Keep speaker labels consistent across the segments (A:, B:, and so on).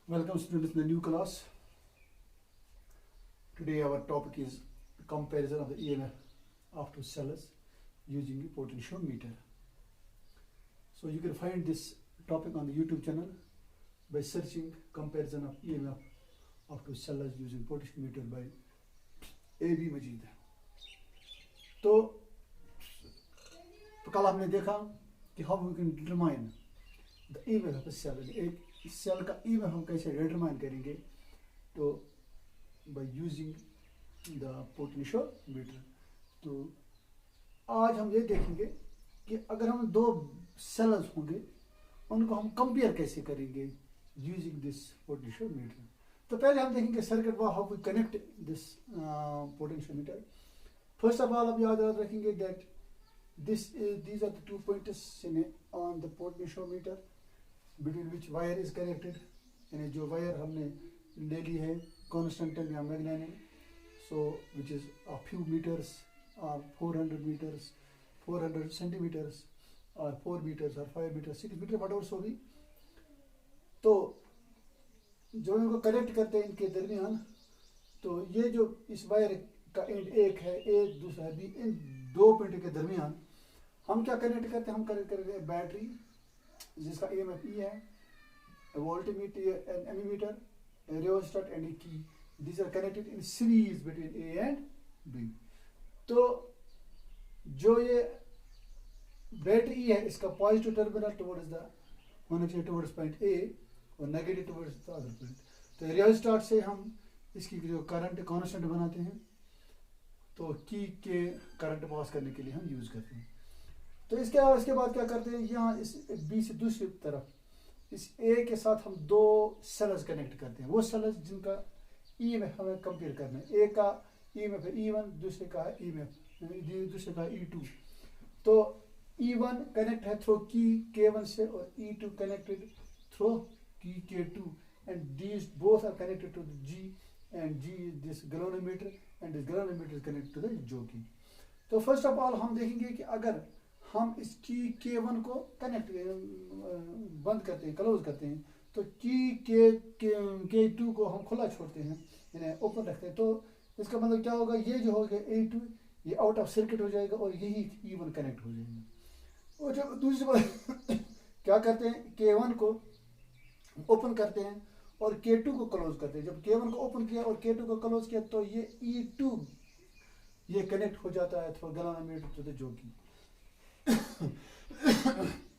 A: Welcome students in the new class. Today our topic is comparison of the EMF of two cellars using a potentiometer. So you can find this topic on the YouTube channel by searching comparison of EMF of two cellars using potentiometer by A.B. Majid. तो कल हमने देखा कि how we can determine the EMF of a cell. एक cell का EMF हम कैसे determine करेंगे, तो बाय यूजिंग द पोटेंशियोमीटर. तो आज हम ये देखेंगे कि अगर हम दो सेल्स होंगे उनको हम कंपेयर कैसे करेंगे यूजिंग दिस पोटेंशियोमीटर. तो पहले हम देखेंगे circuit how we connect this potentiometer. First of all हम याद रखेंगे that these are the 2 pointers on the potentiometer between which wire is connected. यानी जो वायर हमने ले ली है कांस्टेंट या magnetic, so which is a few meters or 400 meters, 400 centimeters or 4 meters or 5 meters, 6 meters, whatever so भी. तो जो इनको कनेक्ट करते हैं इनके दरमियान, तो ये जो इस वायर का एंड एक है, एक दूसरा है, इन दो पॉइंट के दरमियान हम क्या कनेक्ट करते हैं, हम कनेक्ट करते हैं बैटरी जिसका EMF E है, वोल्टमीटर एंड एमीमीटर, रियोस्टेट एंड की. These are connected in series between A and B. तो जो ये बैटरी है इसका पॉजिटिव टर्मिनल टुवर्ड्स द होना चाहिए टुवर्ड्स पॉइंट A और negative towards the other point. तो रियोस्टेट से हम इसकी जो करंट कांस्टेंट बनाते हैं, तो की के करंट पास करने के लिए हम यूज करते हैं. तो इसके बाद क्या करते हैं, यहाँ इस बी से दूसरी तरफ इस ए के साथ हम दो सेल्स कनेक्ट करते हैं. वो सेल्स जिनका EMF हमें कंपेयर करना है. ए का EMF है E1, दूसरे का है EMF, दूसरे का E2. तो E1 कनेक्ट है थ्रू की K1 से और E2 कनेक्टेड थ्रू की K2 and these both are connected to the G and G is this galvanometer and this galvanometer is connected to the jockey. तो first of all हम देखेंगे कि अगर हम इस की K1 को कनेक्ट बंद करते हैं, क्लोज करते हैं, तो की K2 को हम खुला छोड़ते हैं, यानी ओपन रखते हैं, तो इसका मतलब क्या होगा, ये जो होगा A2 ये आउट ऑफ सर्किट हो जाएगा और यही E1 कनेक्ट हो जाएगा. और जब दूसरी बात क्या करते हैं, K1 को ओपन करते हैं और K2 को क्लोज करते हैं. जब K1 को ओपन किया और K2 को क्लोज किया तो ये E2 ये कनेक्ट हो जाता है थ्रू गैल्वेनोमीटर टू द जोकी.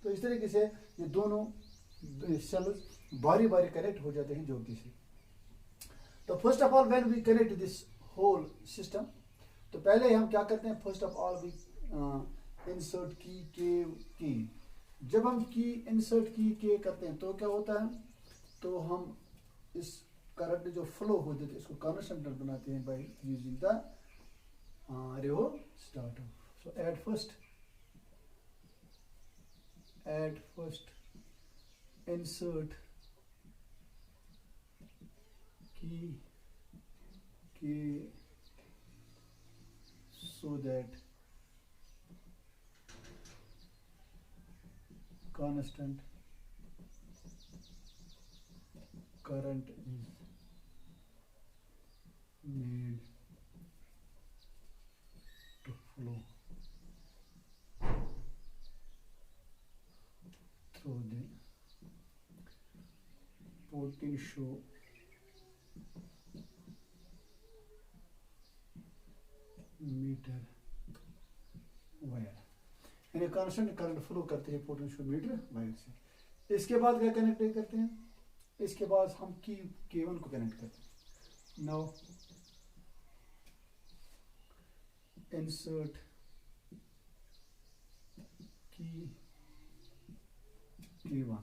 A: तो इस तरीके से ये दोनों सेल्स बारी बारी कनेक्ट हो जाते हैं जोकी से. तो first of all when we connect this whole system, तो पहले हम क्या करते हैं, first of all we insert key. जब हम की इंसर्ट की करते हैं तो क्या होता है, तो हम इस करंट जो फ्लो हो जाते हैं इसको कांस्टेंट बनाते हैं by using the rheostat. So at first insert key so that constant current is made to flow through the potentiometer wire. यानी कांस्टेंट करंट फ्लो करते हैं पोटेंशियोमीटर वायर से. इसके बाद क्या कनेक्ट करते हैं, इसके बाद हम की K1 को कनेक्ट करते हैं. नाउ इंसर्ट की K1.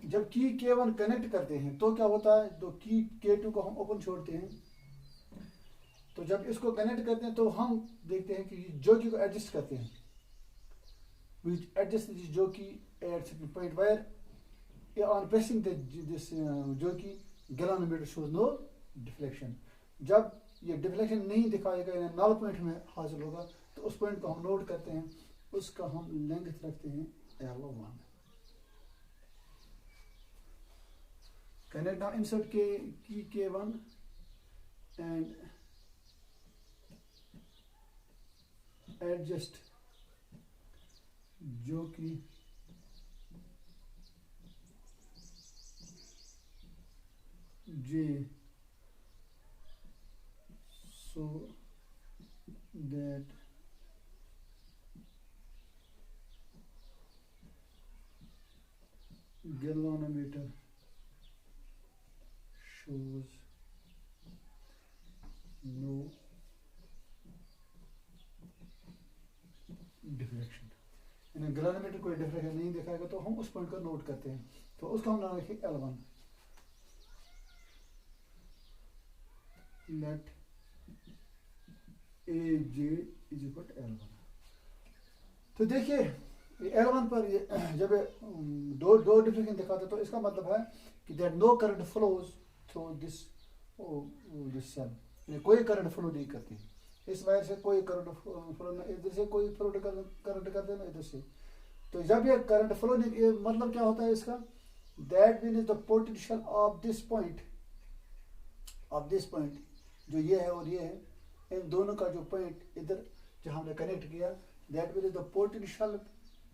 A: जब की K1 कनेक्ट करते हैं तो क्या होता है, तो की K2 को हम ओपन छोड़ते हैं. तो जब इसको कनेक्ट करते हैं तो हम देखते हैं कि जोकी को एडजस्ट करते हैं. We adjust this jockey at certain point where on pressing this jockey galvanometer shows no deflection. जब ये डिफ्लेक्शन नहीं दिखाएगा, यानी नल पॉइंट में हासिल होगा, तो उस पॉइंट को हम नोट करते हैं, उसका हम लेंथ रखते हैं L1. connect now, insert key K1 and adjust जो कि J so that galvanometer shows no deflection. यानी गैल्वेनोमीटर कोई डिफ्लेक्शन नहीं दिखाएगा तो हम उस पॉइंट को नोट करते हैं, तो उसका हम नाम रखें L1। Let AJ is equal to L1। तो देखिए L1 पर ये जब दो डिफ्लेक्शन दिखाते तो इसका मतलब है कि that no current flows through this cell, कोई करंट फ्लो नहीं करती इस वायर से, कोई करंट फ्लो ना इधर से कोई फ्लो करंट करते ना इधर से। तो जब ये करंट फ्लो नहीं, मतलब क्या होता है इसका, that mean is the potential of this point जो ये है और ये है, इन दोनों का जो पॉइंट इधर जो हमने कनेक्ट किया, that mean is the potential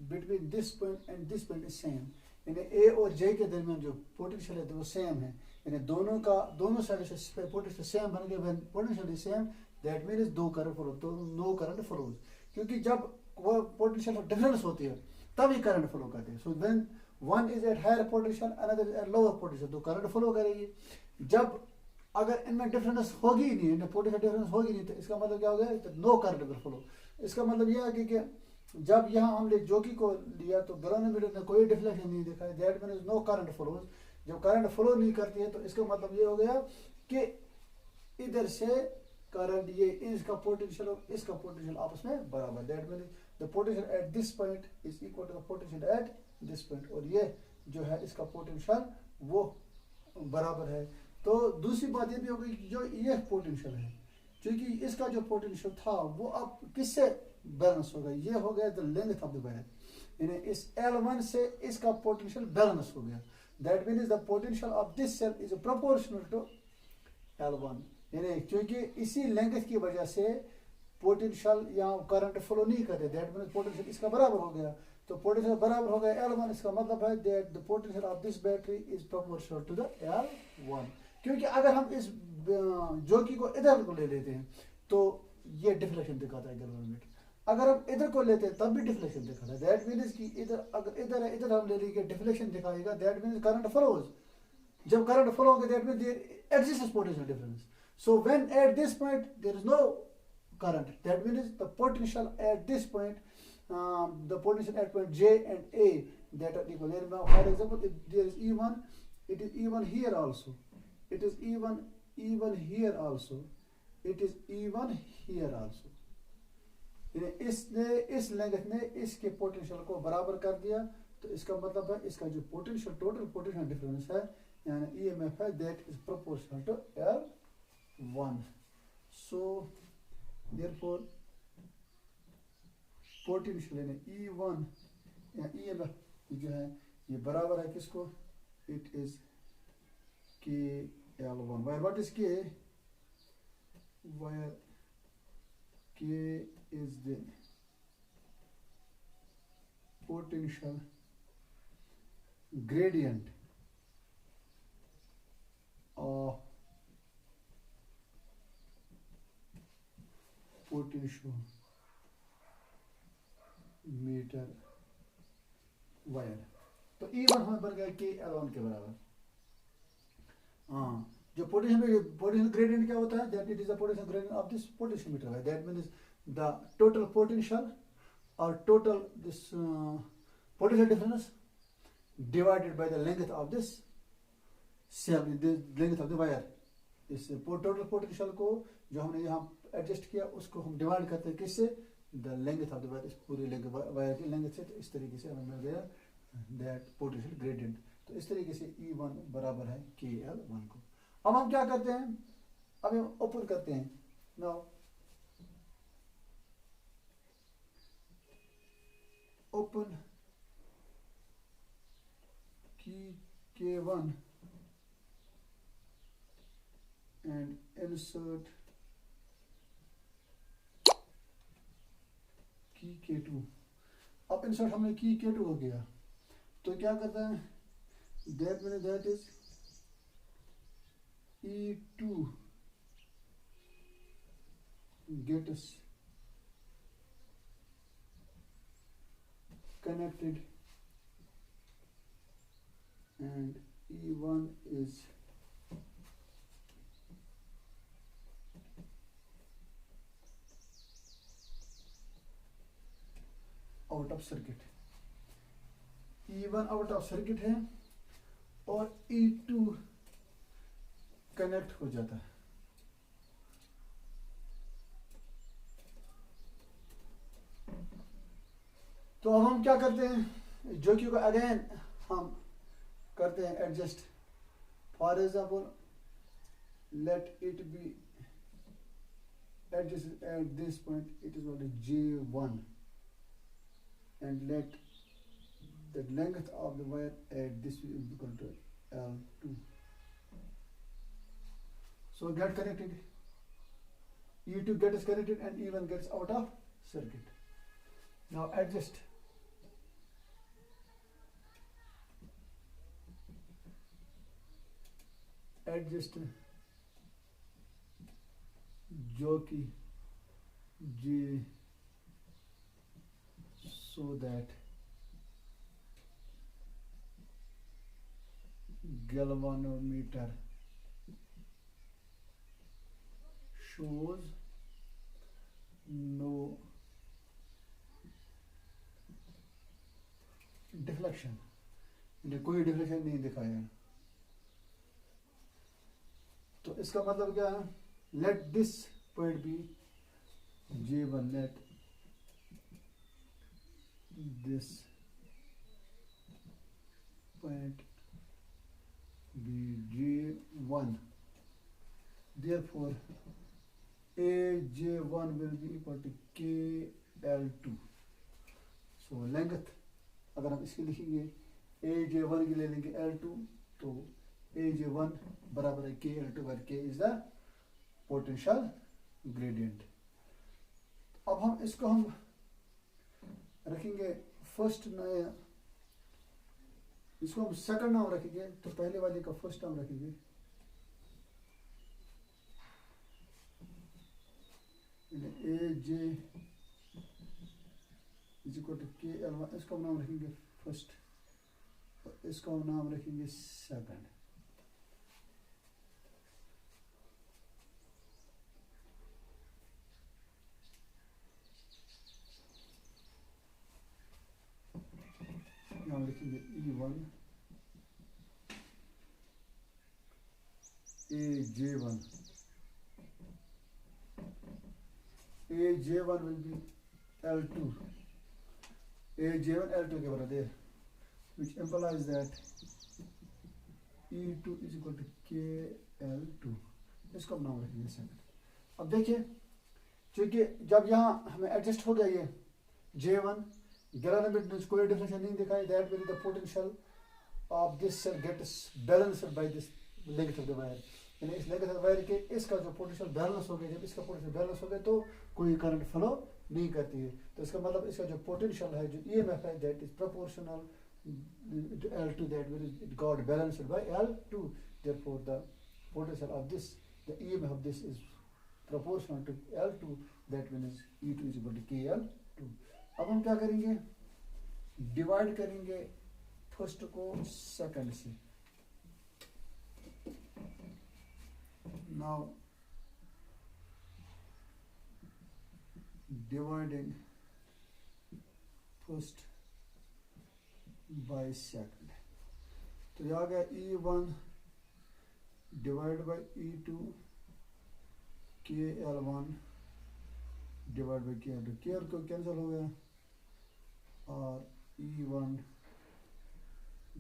A: between this point and this point is same. यानी ए और जे के दरमियान जो पोटेंशियल है तो वो सेम है, यानी दोनों साइड से पोटेंशियल सेम बन गए। Potential is same, that means दो करंट फ्लो, तो नो करंट फ्लोज, क्योंकि जब वो पोटेंशियल डिफरेंस होती है तभी करंट फ्लो करते हैं। So when one is at higher potential another is at lower potential, तो करंट फ्लो करेगी। जब अगर इनमें डिफरेंस होगी ही नहीं, पोटेंशियल डिफरेंस होगी नहीं, तो इसका मतलब क्या हो गया, तो नो करंट विल फ्लो। इसका मतलब यह है कि जब यहाँ हमने जोकी को लिया तो गैल्वेनोमीटर ने कोई डिफ्लेक्शन नहीं दिखाई, that means no current flows. जब करंट फ्लो नहीं करती है तो इसका मतलब ये हो गया कि इधर से करंट, ये इसका पोटेंशियल और इसका पोटेंशियल आपस में बराबर, that means the potential at this point is equal to the potential at this point, और ये जो है इसका पोटेंशियल वो बराबर है। तो दूसरी बात ये भी हो गई कि जो ये पोटेंशियल है, क्योंकि इसका जो पोटेंशियल था वो अब किससे बैलेंस होगा, ये हो गया the length of the wire, यानी इस L1 से इसका पोटेंशियल बैलेंस हो गया। That means the potential of this cell is proportional to L1, यानी क्योंकि इसी लेंथ की वजह से पोटेंशियल यहाँ करंट फ्लो नहीं करते, दैट मीन्स पोटेंशियल इसका बराबर हो गया। तो पोटेंशियल बराबर हो गया L1, इसका मतलब है that the potential of this battery is proportional to the L1। क्योंकि अगर हम इस जोकी को इधर को ले लेते हैं तो ये डिफ्लेक्शन दिखाता है गैल्वेनोमीटर, अगर हम इधर को लेते हैं तब भी डिफ्लेक्शन दिखाता है। दैट मीन्स कि इधर अगर इधर है, इधर हम ले लेंगे डिफ्लेक्शन दिखाएगा, दैट मीन्स करंट फ्लोज। जब करंट फ्लो होगा that means there exists potential difference. So when at this point there is no current, that means the potential at this point, the potential at point J and A that are equal. For example, if there is E1, it is E1 here also, it is E1 here also, it is E1 here also. इसने इस length ने इसके potential को बराबर कर दिया, तो इसका मतलब है इसका जो पोटेंशियल टोटल पोटेंशियल डिफरेंस है यानी EMF है, that is proportional to L1। So therefore potential यानी E1 या EMF जो है ये बराबर है किसको, it is KL1, where what is K, where K is the potential gradient of potentiometer wire. तो E1 हमें बन गया KL1 के बराबर। हाँ, जो पोटेंशियल ग्रेडियंट क्या होता है, that it is the potential gradient of this potentiometer wire, that means the total potential or total this potential difference divided by the length of this cell, the length of the wire. इस total potential को जो हमने यहाँ adjust किया उसको हम divide करते हैं किससे, the length of the wire, इस पूरी लेंथ वायर की लेंथ से। तो इस तरीके से हमें मिल गया दैट पोटेंशियल ग्रेडियंट। तो इस तरीके से E1 बराबर है KL1 को। अब हम क्या करते हैं, अब हम ओपन करते हैं। नाउ ओपन K1 insert की K2। अब इंसर्ट हमने की K2 हो गया, तो क्या करता है, that means that is E2 gets connected and E1 is out of circuit. E1 out of circuit है और E2 कनेक्ट हो जाता है। तो अब हम क्या करते हैं, जो कि अगेन हम करते हैं adjust. For example let it be adjust eight this point, it is also J1 and let the length of the wire at this is equal to L2. So get connected, E2 gets connected and E1 gets out of circuit. Now adjust, जो कि J, so that galvanometer shows no deflection, इन्हें कोई deflection नहीं दिखाया। तो इसका मतलब क्या है, let this point be J1, let this point be J1, therefore AJ1 will be equal to KL2। so length अगर हम इसकी लिखेंगे AJ1 की ले लेंगे L2, तो AJ1 बराबर है KL2 where K is the potential gradient। अब हम इसको हम रखेंगे फर्स्ट नया, इसको हम सेकंड नाम रखेंगे, तो पहले वाले का फर्स्ट नाम रखेंगे AJ is equal to KL1, इसका नाम रखेंगे फर्स्ट और इसका नाम रखेंगे सेकंड। नाम लिखेंगे E1 AJ1 will be L2, AJ1 L2 के बराबर है, which implies that E2 is equal to KL2। इसको हम नाम रखेंगे सेकंड। अब देखिए, क्योंकि जब यहाँ हमें एडजस्ट हो गया ये J1 galvanometer कोई डिफरेंस नहीं दिखाई, that means the potential of this cell gets balanced by this length of the wire, यानी इस लेंथ ऑफ वायर के इसका जो पोटेंशियल बैलेंस हो गया, जब इसका पोटेंशियल बैलेंस हो गया तो कोई करंट फ्लो नहीं करती है। तो इसका मतलब इसका जो पोटेंशियल है, जो EMF है, that is proportional to L2, that means it got balanced by L2, therefore the potential of this, the EMF of this is proportional to L2, that means E2 is equal to KL2। अब हम क्या करेंगे, divide करेंगे first को second से। Now dividing first by second, तो ये आ गया E1 divide by E2 KL1 divide by KL2, KL को कैंसिल हो गया और E1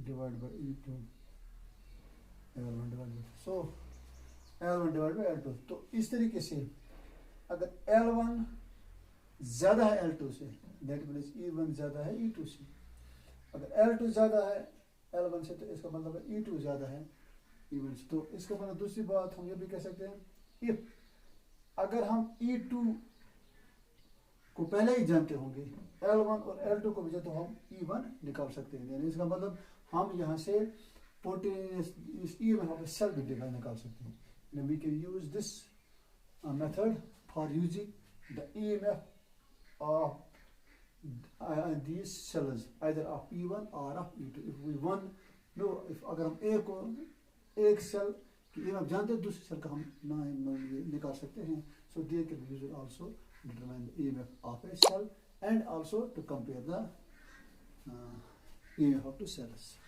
A: divide by E2 L1 divide by, so L1 divide by L2। तो इस तरीके से अगर L1 ज्यादा है L2 से, दैट मींस E1 ज्यादा है E2 से। अगर L2 ज्यादा है L1 से, तो इसका मतलब है E2 ज्यादा है E1 से। तो इसका मतलब दूसरी बात हम ये भी कह सकते हैं इफ अगर हम E2 को पहले ही जानते होंगे, L1 और L2 को भी जानते, तो हम E1 निकाल सकते हैं। यानी इसका मतलब हम यहाँ से पोटेंशियल इस E में हम सेल भी निकाल सकते हैं। We can use this method for using the EMF of these cells either of E1 or of E2. If we want no, if अगर हम एक सेल की EMF जानते हैं, दूसरी सेल का हम निकाल सकते हैं. So they can be used also determine the EMF of a cell and also to compare the EMF of two cells.